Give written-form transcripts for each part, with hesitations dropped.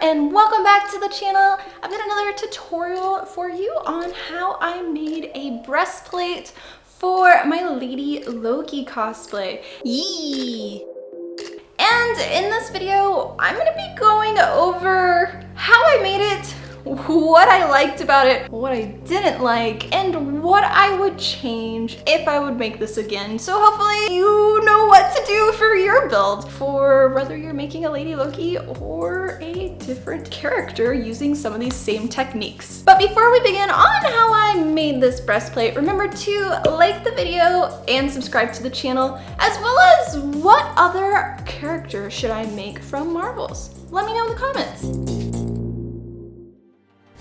and welcome back to the channel. I've got another tutorial for you on how I made a breastplate for my Lady Loki cosplay. Yee! And in this video, I'm gonna be going over how I made it, what I liked about it, what I didn't like, and what I would change if I would make this again. So hopefully you know what to do for your build, for whether you're making a Lady Loki or a different character using some of these same techniques. But before we begin on how I made this breastplate, remember to like the video and subscribe to the channel, as well as what other character should I make from Marvels? Let me know in the comments.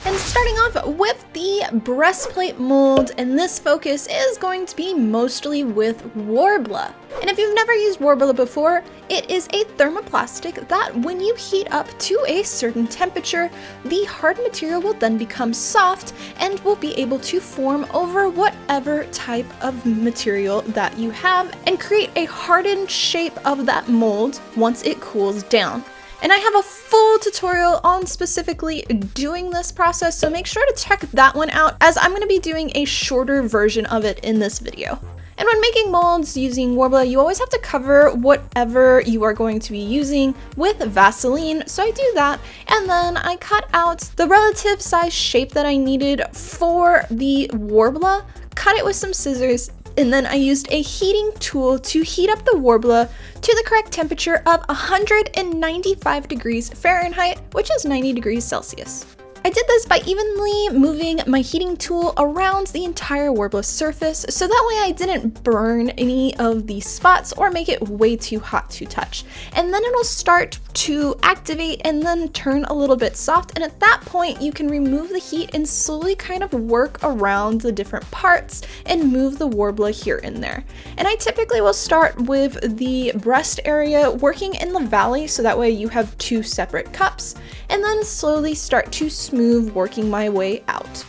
And starting off with the breastplate mold, and this focus is going to be mostly with Worbla. And if you've never used Worbla before, it is a thermoplastic that when you heat up to a certain temperature, the hard material will then become soft and will be able to form over whatever type of material that you have and create a hardened shape of that mold once it cools down. And I have a full tutorial on specifically doing this process, so make sure to check that one out, as I'm going to be doing a shorter version of it in this video. And when making molds using Worbla, you always have to cover whatever you are going to be using with Vaseline, so I do that, and then I cut out the relative size shape that I needed for the Worbla, cut it with some scissors, and then I used a heating tool to heat up the Worbla to the correct temperature of 195 degrees Fahrenheit, which is 90 degrees Celsius. I did this by evenly moving my heating tool around the entire Worbla surface, so that way I didn't burn any of the spots or make it way too hot to touch. And then it'll start to activate and then turn a little bit soft, and at that point you can remove the heat and slowly kind of work around the different parts and move the Worbla here and there. And I typically will start with the breast area, working in the valley, so that way you have two separate cups, and then slowly start to smooth working my way out.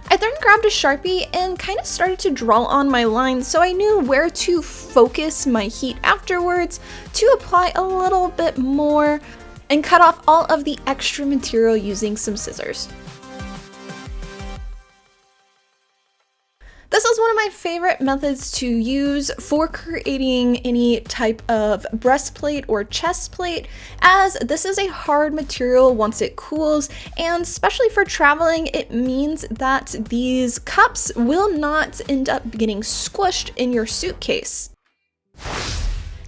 I then grabbed a Sharpie and kind of started to draw on my line so I knew where to focus my heat afterwards to apply a little bit more and cut off all of the extra material using some scissors. This is one of my favorite methods to use for creating any type of breastplate or chest plate, as this is a hard material once it cools, and especially for traveling, it means that these cups will not end up getting squished in your suitcase.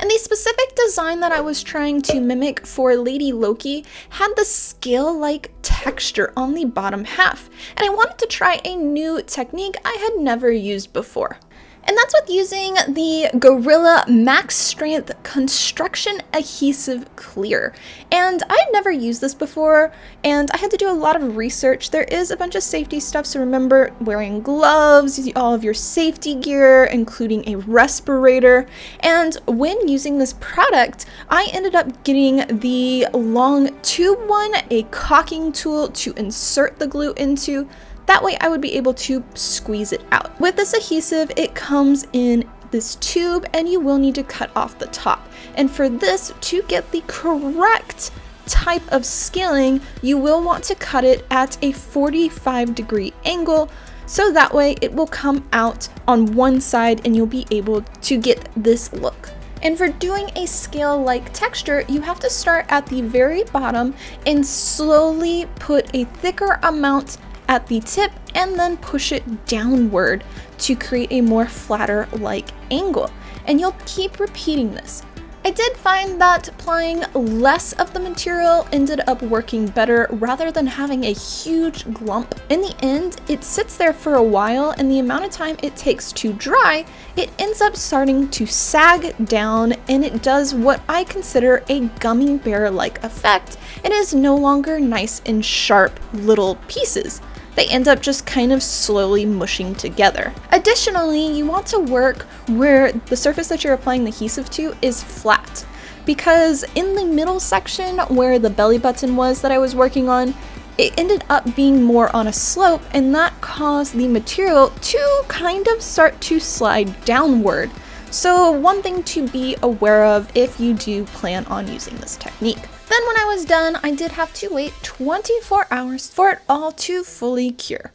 And the specific design that I was trying to mimic for Lady Loki had the scale-like texture on the bottom half, and I wanted to try a new technique I had never used before. And that's with using the Gorilla Max Strength Construction Adhesive Clear. And I'd never used this before, and I had to do a lot of research. There is a bunch of safety stuff, so remember wearing gloves, all of your safety gear, including a respirator. And when using this product, I ended up getting the long tube one, a caulking tool to insert the glue into. That way I would be able to squeeze it out. With this adhesive, it comes in this tube and you will need to cut off the top. And for this, to get the correct type of scaling, you will want to cut it at a 45-degree angle, so that way it will come out on one side and you'll be able to get this look. And for doing a scale-like texture, you have to start at the very bottom and slowly put a thicker amount at the tip and then push it downward to create a more flatter like angle, and you'll keep repeating this. I did find that applying less of the material ended up working better rather than having a huge glump. In the end, it sits there for a while, and the amount of time it takes to dry, it ends up starting to sag down, and it does what I consider a gummy bear-like effect. It is no longer nice and sharp little pieces. They end up just kind of slowly mushing together. Additionally, you want to work where the surface that you're applying the adhesive to is flat, because in the middle section where the belly button was that I was working on, it ended up being more on a slope, and that caused the material to kind of start to slide downward. So one thing to be aware of if you do plan on using this technique. Then when I was done, I did have to wait 24 hours for it all to fully cure.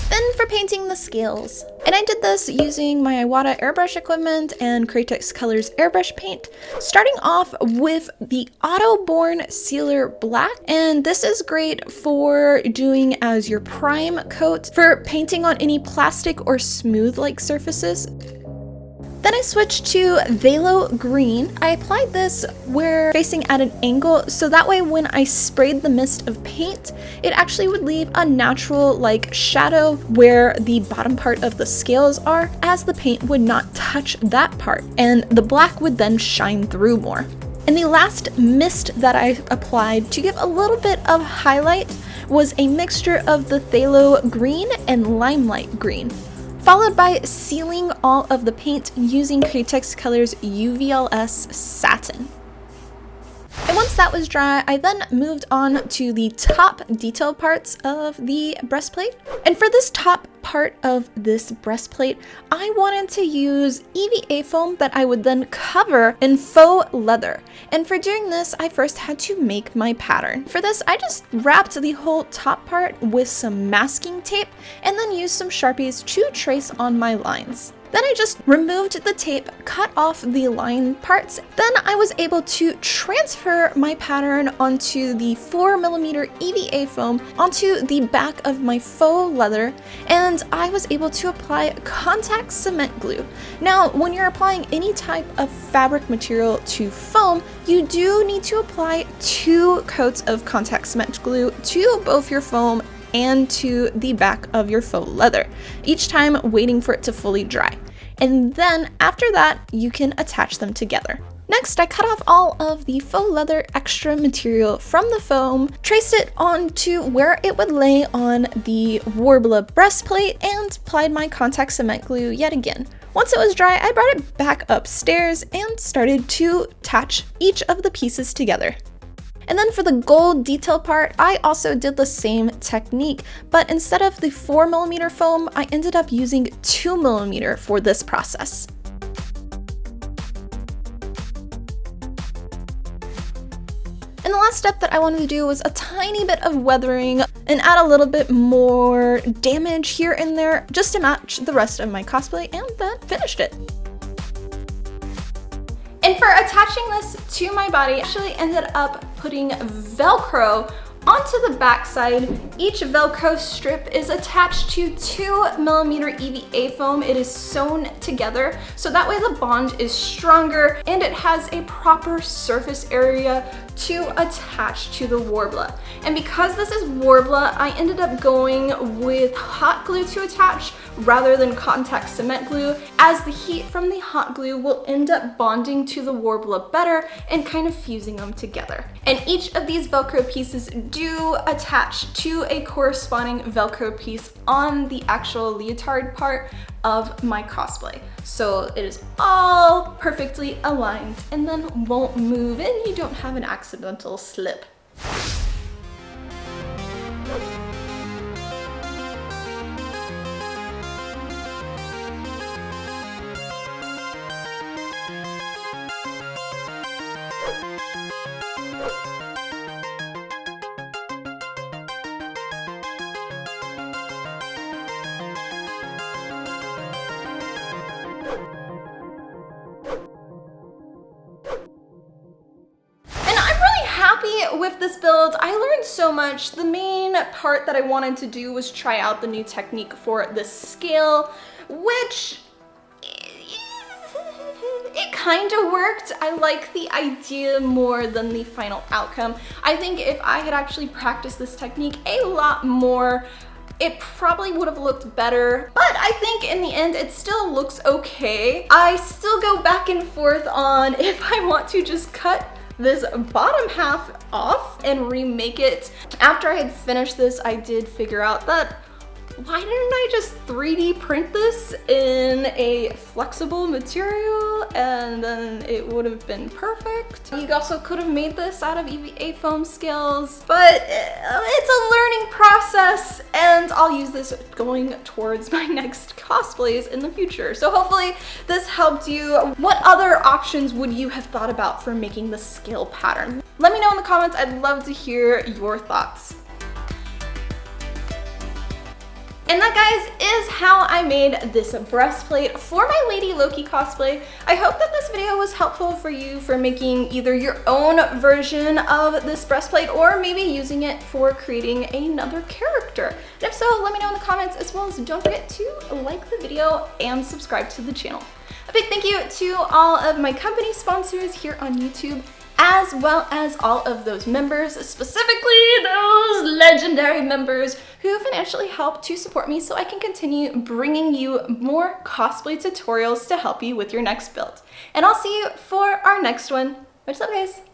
Then for painting the scales, and I did this using my Iwata airbrush equipment and Cratex Colors airbrush paint, starting off with the Autoborn Sealer Black, and this is great for doing as your prime coat for painting on any plastic or smooth-like surfaces. Then I switched to Velo Green. I applied this where facing at an angle, so that way when I sprayed the mist of paint, it actually would leave a natural like shadow where the bottom part of the scales are, as the paint would not touch that part, and the black would then shine through more. And the last mist that I applied to give a little bit of highlight was a mixture of the Phthalo Green and Limelight Green, followed by sealing all of the paint using Cratex Colors UVLS Satin. And once that was dry, I then moved on to the top detail parts of the breastplate. And for this top part of this breastplate, I wanted to use EVA foam that I would then cover in faux leather. And for doing this, I first had to make my pattern. For this, I just wrapped the whole top part with some masking tape and then used some Sharpies to trace on my lines. Then I just removed the tape, cut off the line parts. Then I was able to transfer my pattern onto the 4mm EVA foam onto the back of my faux leather, and I was able to apply contact cement glue. Now, when you're applying any type of fabric material to foam, you do need to apply 2 coats of contact cement glue to both your foam and to the back of your faux leather, each time waiting for it to fully dry. And then after that, you can attach them together. Next, I cut off all of the faux leather extra material from the foam, traced it onto where it would lay on the Worbla breastplate, and applied my contact cement glue yet again. Once it was dry, I brought it back upstairs and started to attach each of the pieces together. And then for the gold detail part, I also did the same technique, but instead of the 4mm foam, I ended up using 2mm for this process. And the last step that I wanted to do was a tiny bit of weathering and add a little bit more damage here and there just to match the rest of my cosplay, and then finished it. And for attaching this to my body, I actually ended up putting Velcro onto the backside. Each Velcro strip is attached to 2mm EVA foam. It is sewn together, so that way the bond is stronger and it has a proper surface area to attach to the Worbla. And because this is Worbla, I ended up going with hot glue to attach rather than contact cement glue, as the heat from the hot glue will end up bonding to the Worbla better and kind of fusing them together. And each of these Velcro pieces do attach to a corresponding Velcro piece on the actual leotard part of my cosplay. So it is all perfectly aligned and then won't move and you don't have an accidental slip. With this build, I learned so much. The main part that I wanted to do was try out the new technique for this scale, which it kind of worked. I like the idea more than the final outcome. I think if I had actually practiced this technique a lot more, it probably would have looked better, but I think in the end it still looks okay. I still go back and forth on if I want to just cut this bottom half off and remake it. After I had finished this, I did figure out that why didn't I just 3D print this in a flexible material and then it would have been perfect? You also could have made this out of EVA foam scales, but it's a learning process and I'll use this going towards my next cosplays in the future. So hopefully this helped you. What other options would you have thought about for making the scale pattern? Let me know in the comments. I'd love to hear your thoughts. And that, guys, is how I made this breastplate for my Lady Loki cosplay. I hope that this video was helpful for you for making either your own version of this breastplate or maybe using it for creating another character. And if so, let me know in the comments, as well as don't forget to like the video and subscribe to the channel. A big thank you to all of my company sponsors here on YouTube, as well as all of those members, specifically those legendary members who financially help to support me so I can continue bringing you more cosplay tutorials to help you with your next build. And I'll see you for our next one. Much love, guys.